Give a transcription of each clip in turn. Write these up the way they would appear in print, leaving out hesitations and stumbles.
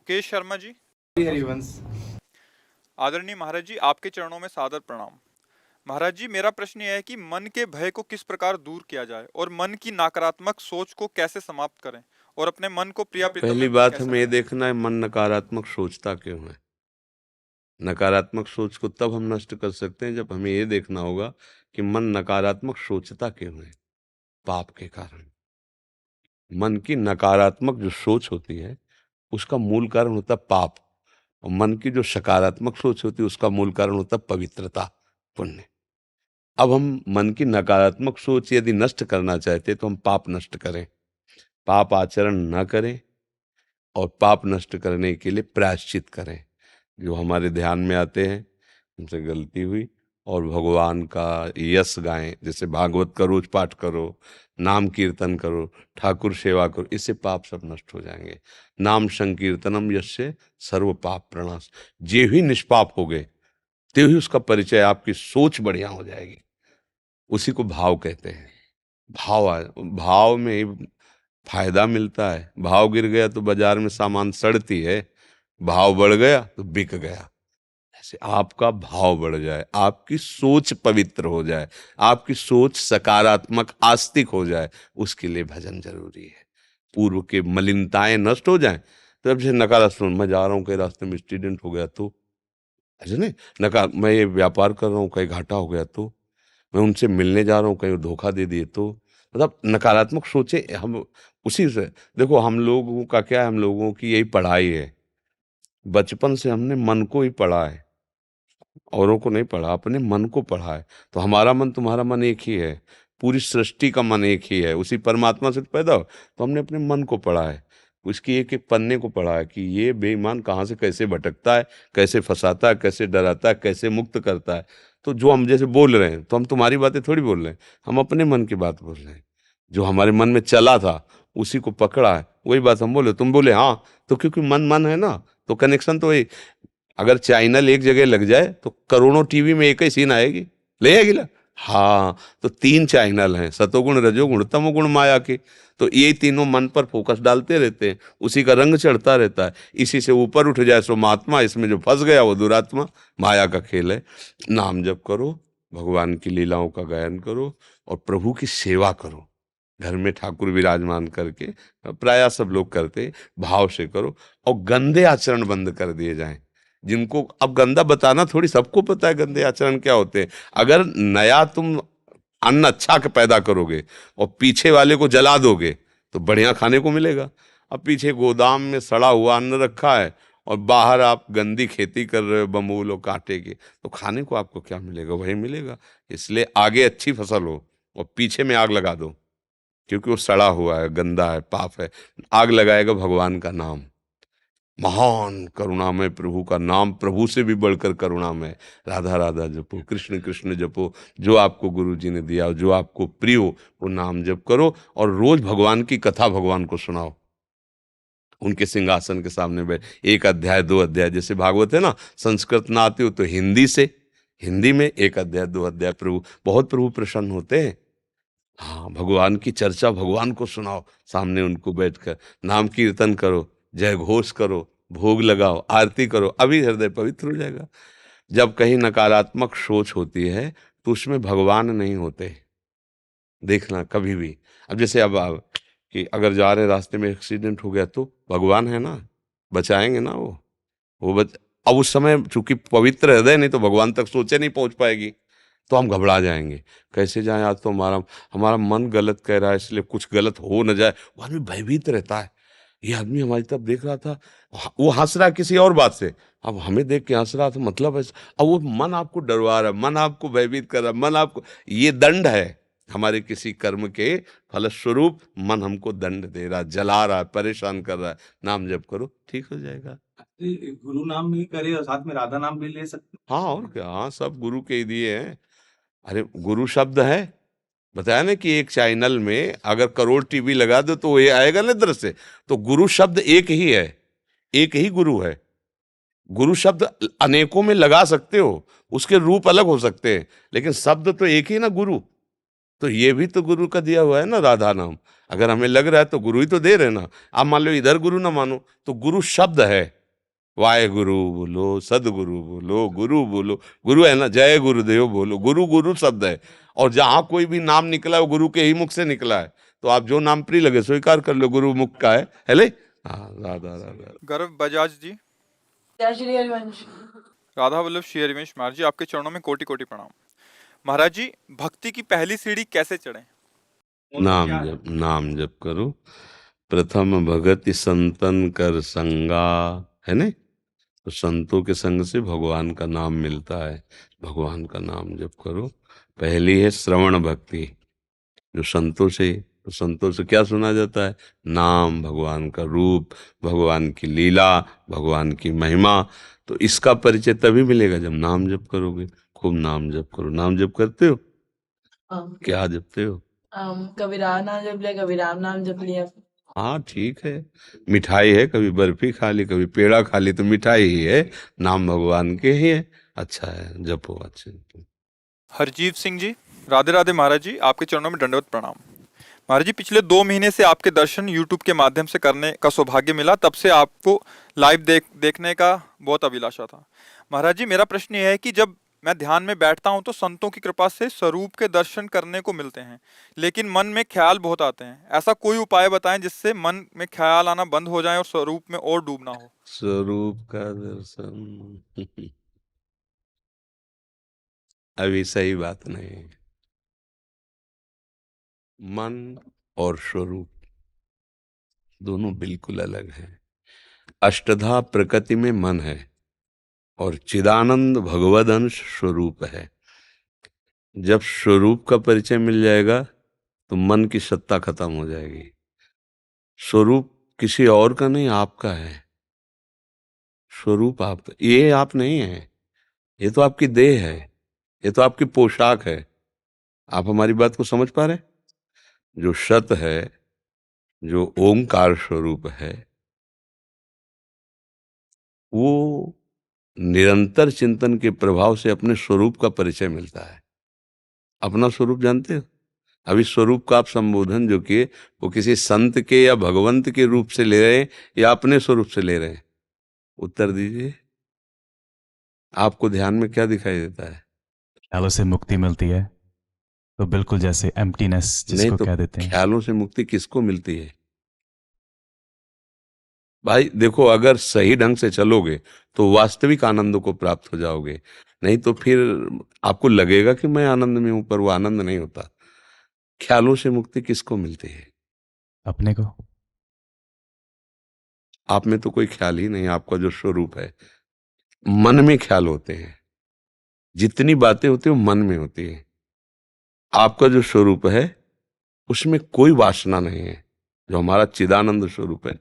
मुकेश शर्मा जी। हरिवंश। आदरणीय महाराज जी, आपके चरणों में सादर प्रणाम। महाराज जी, मेरा प्रश्न यह है कि मन के भय को किस प्रकार दूर किया जाए और मन की नकारात्मक सोच को कैसे समाप्त करें और अपने मन को प्रिया प्रीतम पहली में बात कैसे हमें ये रखें। देखना है मन नकारात्मक सोचता क्यों है। नकारात्मक सोच को तब हम नष्ट कर सकते हैं जब हमें ये देखना होगा कि मन नकारात्मक सोचता क्यों है। पाप के कारण। मन की नकारात्मक जो सोच होती है उसका मूल कारण होता है पाप, और मन की जो सकारात्मक सोच होती है उसका मूल कारण होता है पवित्रता, पुण्य। अब हम मन की नकारात्मक सोच यदि नष्ट करना चाहते तो हम पाप नष्ट करें, पाप आचरण न करें और पाप नष्ट करने के लिए प्रायश्चित करें। जो हमारे ध्यान में आते हैं उनसे गलती हुई, और भगवान का यश गाएं, जैसे भागवत का रोज पाठ करो, नाम कीर्तन करो, ठाकुर सेवा करो, इससे पाप सब नष्ट हो जाएंगे। नाम संकीर्तनम यस्य सर्व पाप प्रणाश। जे ही निष्पाप हो गए ते ही उसका परिचय, आपकी सोच बढ़िया हो जाएगी। उसी को भाव कहते हैं। भाव में ही फायदा मिलता है। भाव गिर गया तो बाजार में सामान सड़ती है, भाव बढ़ गया तो बिक गया। ऐसे आपका भाव बढ़ जाए, आपकी सोच पवित्र हो जाए, आपकी सोच सकारात्मक आस्तिक हो जाए, उसके लिए भजन जरूरी है। पूर्व के मलिनताएं नष्ट हो जाएं। तो अब जैसे नकारात्मक, मैं जा रहा हूँ कहीं रास्ते में एक्सीडेंट हो गया तो, ऐसे नहीं नकार, मैं ये व्यापार कर रहा हूँ कहीं घाटा हो गया तो, मैं उनसे मिलने जा रहा हूँ कहीं धोखा दे दिए तो, मतलब नकारात्मक सोचे हम। उसी से देखो, हम लोगों का क्या है, हम लोगों की यही पढ़ाई है। बचपन से हमने मन को ही पढ़ा है, औरों को नहीं पढ़ा, अपने मन को पढ़ा है। तो हमारा मन तुम्हारा मन एक ही है, पूरी सृष्टि का मन एक ही है, उसी परमात्मा से पैदा हो। तो हमने अपने मन को पढ़ा है, उसकी एक एक पन्ने को पढ़ा है कि ये बेईमान कहाँ से कैसे भटकता है, कैसे फंसाता है, कैसे डराता है, कैसे मुक्त करता है। तो जो हम जैसे बोल रहे हैं, तो हम तुम्हारी बातें थोड़ी बोल रहे हैं, हम अपने मन की बात बोल रहे हैं। जो हमारे मन में चला था उसी को पकड़ा है, वही बात हम बोले, तुम बोले हाँ। तो क्योंकि मन मन है ना, तो कनेक्शन तो वही। अगर चैनल एक जगह लग जाए तो करोड़ों टीवी में एक ही सीन आएगी, ले आएगी ना। हाँ, तो तीन चैनल हैं, सतोगुण रजोगुण तमोगुण माया के। तो ये तीनों मन पर फोकस डालते रहते हैं, उसी का रंग चढ़ता रहता है। इसी से ऊपर उठ जाए सो महात्मा, इसमें जो फंस गया वो दुरात्मा। माया का खेल है। नाम जप करो, भगवान की लीलाओं का गायन करो और प्रभु की सेवा करो। घर में ठाकुर विराजमान करके, प्रायः सब लोग करते, भाव से करो। और गंदे आचरण बंद कर दिए जाएं। जिनको अब गंदा बताना थोड़ी, सबको पता है गंदे आचरण क्या होते हैं। अगर नया तुम अन्न अच्छा के पैदा करोगे और पीछे वाले को जला दोगे तो बढ़िया खाने को मिलेगा। अब पीछे गोदाम में सड़ा हुआ अन्न रखा है और बाहर आप गंदी खेती कर रहे हो बमूल और कांटे की, तो खाने को आपको क्या मिलेगा, वही मिलेगा। इसलिए आगे अच्छी फसल हो और पीछे में आग लगा दो, क्योंकि वो सड़ा हुआ है, गंदा है, पाप है। आग लगाएगा भगवान का नाम। महान करुणामय प्रभु का नाम, प्रभु से भी बढ़कर करुणामय। राधा राधा जपो, कृष्ण कृष्ण जपो। जो आपको गुरु जी ने दिया, जो आपको प्रिय हो, वो नाम जप करो। और रोज भगवान की कथा भगवान को सुनाओ। उनके सिंहासन के सामने बैठ, एक अध्याय दो अध्याय, जैसे भागवत है ना, संस्कृत ना आती हो तो हिंदी से, हिंदी में एक अध्याय दो अध्याय, प्रभु बहुत प्रभु प्रसन्न होते हैं। हाँ, भगवान की चर्चा भगवान को सुनाओ, सामने उनको बैठकर नाम कीर्तन करो, जय घोष करो, भोग लगाओ, आरती करो, अभी हृदय पवित्र हो जाएगा। जब कहीं नकारात्मक सोच होती है तो उसमें भगवान नहीं होते, देखना कभी भी। अब जैसे अब कि अगर जा रहे रास्ते में एक्सीडेंट हो गया तो भगवान है ना, बचाएंगे ना वो अब उस समय चूंकि पवित्र हृदय नहीं, तो भगवान तक सोचे नहीं पहुंच पाएगी, तो हम घबरा जाएंगे। कैसे जाएं, आज तो हमारा हमारा मन गलत कह रहा है, इसलिए कुछ गलत हो न जाए। वो आदमी भयभीत रहता है। ये आदमी हमारी तरफ देख रहा था, वो हंस रहा है किसी और बात से, अब हमें देख के हंस रहा था, मतलब है। अब वो मन आपको डरवा रहा है, मन आपको भयभीत कर रहा है, मन आपको, ये दंड है हमारे किसी कर्म के फलस्वरूप। मन हमको दंड दे रहा है, जला रहा है, परेशान कर रहा है। नाम जप करो, ठीक हो जाएगा। गुरु नाम भी करे और साथ में राधा नाम भी ले सकते। हाँ, और क्या, हाँ, सब गुरु के ही दिए हैं। अरे गुरु शब्द है, बताया ना कि एक चैनल में अगर करोड़ टीवी लगा दो तो ये आएगा ना दृश्य। तो गुरु शब्द एक ही है, एक ही गुरु है। गुरु शब्द अनेकों में लगा सकते हो, उसके रूप अलग हो सकते हैं, लेकिन शब्द तो एक ही ना, गुरु। तो ये भी तो गुरु का दिया हुआ है ना, राधा नाम। अगर हमें लग रहा है तो गुरु ही तो दे रहे ना। आप मान लो इधर गुरु ना मानो, तो गुरु शब्द है, वाहेगुरु बोलो, सदगुरु बोलो, गुरु बोलो। गुरु है ना, जय गुरुदेव बोलो। गुरु गुरु शब्द है, और जहां कोई भी नाम निकला है वो गुरु के ही मुख से निकला है। तो आप जो नाम प्रिय लगे स्वीकार कर लो, गुरु मुख का है ले। हाँ, राधा राधा। गर्व बजाज जी। जय श्री हरिवंश। राधा वल्लभ श्री हरिवंश महाराज जी, आपके चरणों में कोटि कोटि प्रणाम। महाराज जी, भक्ति की पहली सीढ़ी कैसे चढ़ें? नाम जप करो। प्रथम भगति संतन कर संगा, है ने। तो संतों के संग से भगवान का नाम मिलता है। भगवान का नाम जप करो। पहली है श्रवण भक्ति, जो संतों से क्या सुना जाता है? नाम, भगवान का रूप, भगवान की लीला, भगवान की महिमा। तो इसका परिचय तभी मिलेगा जब नाम जप करोगे। खूब नाम जप करो। नाम जप करते हो? क्या जपते हो? कभी राम नाम जप लिया, कभी राम नाम जप लिया। हाँ ठीक है, मिठाई है, कभी बर्फी खा ली, कभी पेड़ा खा ली, तो मिठाई ही है, नाम भगवान के ही है। अच्छा है, जपो अच्छे। हरजीत सिंह जी। राधे राधे महाराज जी, आपके चरणों में दंडवत प्रणाम। महाराज जी, पिछले 2 महीने से आपके दर्शन यूट्यूब के माध्यम से करने का सौभाग्य मिला। तब से आपको लाइव देखने का बहुत अभिलाषा था। महाराज जी, मेरा प्रश्न यह है कि जब मैं ध्यान में बैठता हूं तो संतों की कृपा से स्वरूप के दर्शन करने को मिलते हैं, लेकिन मन में ख्याल बहुत आते हैं। ऐसा कोई उपाय बताएं जिससे मन में ख्याल आना बंद हो जाए और स्वरूप में और डूबना हो। स्वरूप का दर्शन अभी सही बात नहीं है। मन और स्वरूप दोनों बिल्कुल अलग हैं। अष्टधा प्रकृति में मन है और चिदानंद भगवद अंश स्वरूप है। जब स्वरूप का परिचय मिल जाएगा तो मन की सत्ता खत्म हो जाएगी। स्वरूप किसी और का नहीं, आपका है। स्वरूप आपका, ये आप नहीं है, ये तो आपकी देह है, ये तो आपकी पोशाक है। आप हमारी बात को समझ पा रहे? जो सत है, जो ओंकार स्वरूप है, वो निरंतर चिंतन के प्रभाव से अपने स्वरूप का परिचय मिलता है। अपना स्वरूप जानते हो? अभी स्वरूप का आप संबोधन जो किए, वो किसी संत के या भगवंत के रूप से ले रहे हैं या अपने स्वरूप से ले रहे हैं? उत्तर दीजिए। आपको ध्यान में क्या दिखाई देता है? ख्यालों से मुक्ति मिलती है, तो बिल्कुल जैसे एम्प्टीनेस नहीं जिसको तो कह देते हैं। ख्यालों से मुक्ति किसको मिलती है? भाई देखो, अगर सही ढंग से चलोगे तो वास्तविक आनंद को प्राप्त हो जाओगे। नहीं तो फिर आपको लगेगा कि मैं आनंद में हूं, पर वो आनंद नहीं होता। ख्यालों से मुक्ति किसको मिलती है? अपने को। आप में तो कोई ख्याल ही नहीं, आपका जो स्वरूप है। मन में ख्याल होते हैं, जितनी बातें होती है वो मन में होती है। आपका जो स्वरूप है उसमें कोई वासना नहीं है। जो हमारा चिदानंद स्वरूप है,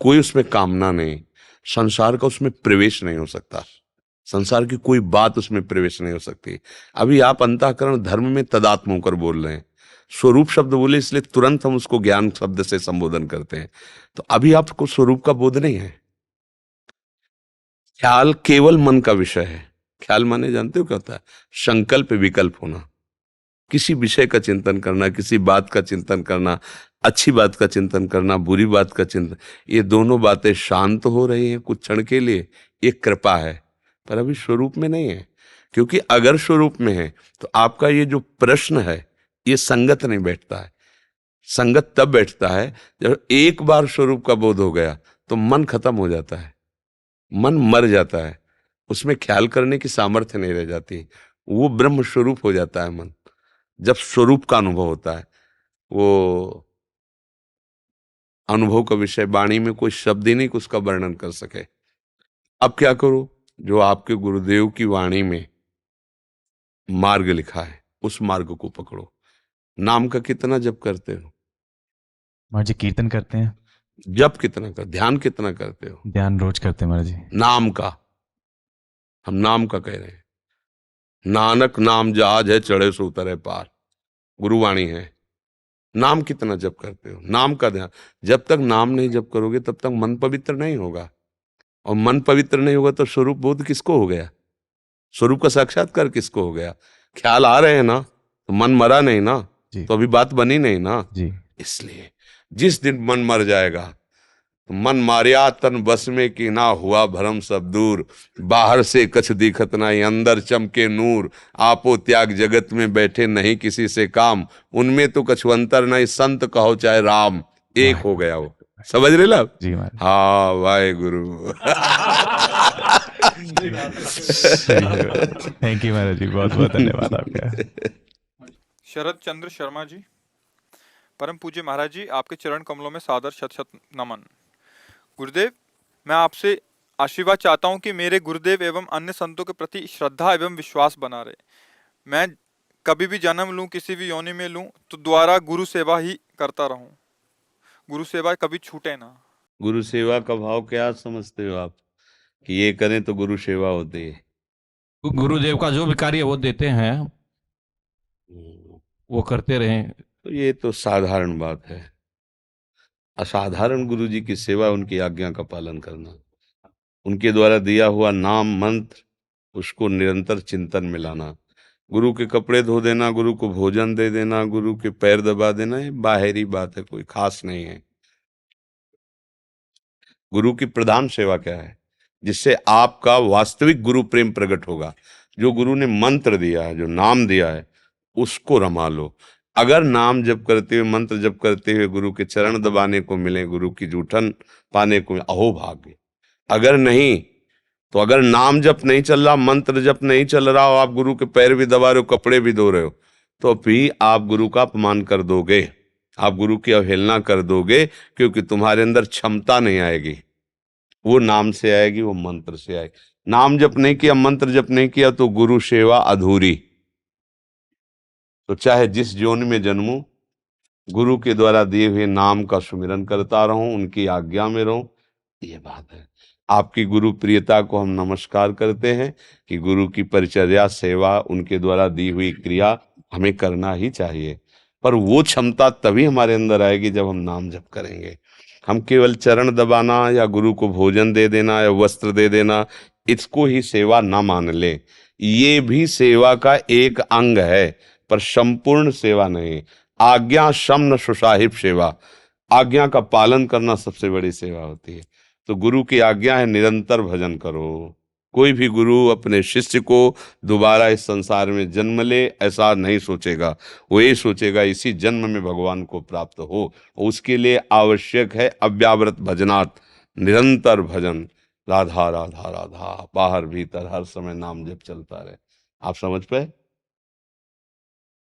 कोई उसमें कामना नहीं, संसार का उसमें प्रवेश नहीं हो सकता। संसार की कोई बात उसमें प्रवेश नहीं हो सकती। अभी आप अंतःकरण धर्म में तदात्म होकर बोल रहे हैं। स्वरूप शब्द बोले इसलिए तुरंत हम उसको ज्ञान शब्द से संबोधन करते हैं। तो अभी आपको स्वरूप का बोध नहीं है। ख्याल केवल मन का विषय है। ख्याल माने जानते हो क्या होता है? संकल्प विकल्प होना। किसी विषय का चिंतन करना, किसी बात का चिंतन करना, अच्छी बात का चिंतन करना, बुरी बात का चिंतन, ये दोनों बातें शांत हो रही हैं कुछ क्षण के लिए, ये कृपा है। पर अभी स्वरूप में नहीं है। क्योंकि अगर स्वरूप में है तो आपका ये जो प्रश्न है ये संगत नहीं बैठता है। संगत तब बैठता है जब एक बार स्वरूप का बोध हो गया तो मन खत्म हो जाता है, मन मर जाता है, उसमें ख्याल करने की सामर्थ्य नहीं रह जाती। वो ब्रह्म स्वरूप हो जाता है मन। जब स्वरूप का अनुभव होता है, वो अनुभव का विषय वाणी में कोई शब्द ही नहीं कि उसका वर्णन कर सके। अब क्या करो? जो आपके गुरुदेव की वाणी में मार्ग लिखा है उस मार्ग को पकड़ो। नाम का कितना जप करते हो? महाराज जी कीर्तन करते हैं। जप कितना कर, ध्यान कितना करते हो? ध्यान रोज करते हैं महाराज जी। नाम का, हम नाम का कह रहे हैं। नानक नाम जहाज है, चढ़े सो उतरे पार, गुरुवाणी है। नाम कितना जप करते हो? नाम का ध्यान। जब तक नाम नहीं जप करोगे तब तक मन पवित्र नहीं होगा, और मन पवित्र नहीं होगा तो स्वरूप बोध किसको हो गया? स्वरूप का साक्षात्कार किसको हो गया? ख्याल आ रहे हैं ना, तो मन मरा नहीं ना, जी तो अभी बात बनी नहीं ना। जी। इसलिए जिस दिन मन मर जाएगा तो मन मारिया तन बस में कि ना हुआ भरम सब दूर, बाहर से कछ दिखत नहीं अंदर चमके नूर, आपो त्याग जगत में बैठे नहीं किसी से काम, उनमें तो कछु अंतर नहीं संत कहो चाहे राम, एक हो गया वो। समझ रहे ला? जी महाराज। हाँ वाहे गुरु। थैंक यू महाराज जी, बहुत बहुत धन्यवाद आपका। शरद चंद्र शर्मा जी, परम पूज्य महाराज जी, आपके चरण कमलों में सादर शत शत नमन। गुरुदेव, मैं आपसे आशीर्वाद चाहता हूं कि मेरे गुरुदेव एवं अन्य संतों के प्रति श्रद्धा एवं विश्वास बना रहे। मैं कभी भी जन्म लूं, किसी भी योनि में लूं, तो द्वारा गुरु सेवा ही करता रहूं, गुरु सेवा कभी छूटे ना। गुरु सेवा का भाव क्या समझते हो आप, कि ये करें तो गुरु सेवा होती है? गुरुदेव का जो भी कार्य वो देते हैं वो करते रहें। तो ये तो साधारण बात है। असाधारण गुरु जी की सेवा उनकी आज्ञा का पालन करना, उनके द्वारा दिया हुआ नाम मंत्र उसको निरंतर चिंतन में लाना, गुरु के कपड़े धो देना, गुरु को भोजन दे देना, गुरु के पैर दबा देना, ये बाहरी बात है, कोई खास नहीं है। गुरु की प्रधान सेवा क्या है, जिससे आपका वास्तविक गुरु प्रेम प्रकट होगा। जो गुरु ने मंत्र दिया है, जो नाम दिया है, उसको रमा लो। अगर नाम जप करते हुए, मंत्र जप करते हुए गुरु के चरण दबाने को मिले, गुरु की जूठन पाने को, अहो भाग्य। अगर नहीं तो, अगर नाम जप नहीं चल रहा, मंत्र जप नहीं चल रहा हो, आप गुरु के पैर भी दबा रहे हो, कपड़े भी धो रहे हो, तो भी आप गुरु का अपमान कर दोगे, आप गुरु की अवहेलना कर दोगे, क्योंकि तुम्हारे अंदर क्षमता नहीं आएगी। वो नाम से आएगी, वो मंत्र से आएगी। नाम जप नहीं किया, मंत्र जप नहीं किया, तो गुरु सेवा अधूरी। तो चाहे जिस जोन में जन्मूं, गुरु के द्वारा दिए हुए नाम का सुमिरन करता रहूं, उनकी आज्ञा में रहूं, ये बात है। आपकी गुरु प्रियता को हम नमस्कार करते हैं कि गुरु की परिचर्या, सेवा, उनके द्वारा दी हुई क्रिया हमें करना ही चाहिए। पर वो क्षमता तभी हमारे अंदर आएगी जब हम नाम जप करेंगे। हम केवल चरण दबाना या गुरु को भोजन दे देना या वस्त्र दे देना, इसको ही सेवा ना मान ले। ये भी सेवा का एक अंग है, पर संपूर्ण सेवा नहीं। आज्ञा शमन सुसाहिब सेवा, आज्ञा का पालन करना सबसे बड़ी सेवा होती है। तो गुरु की आज्ञा है निरंतर भजन करो। कोई भी गुरु अपने शिष्य को दोबारा इस संसार में जन्म ले ऐसा नहीं सोचेगा, वो ये सोचेगा इसी जन्म में भगवान को प्राप्त हो। उसके लिए आवश्यक है अव्यावृत भजनात्, निरंतर भजन, राधा राधा राधा, बाहर भीतर हर समय नाम जप चलता रहे। आप समझ पाए?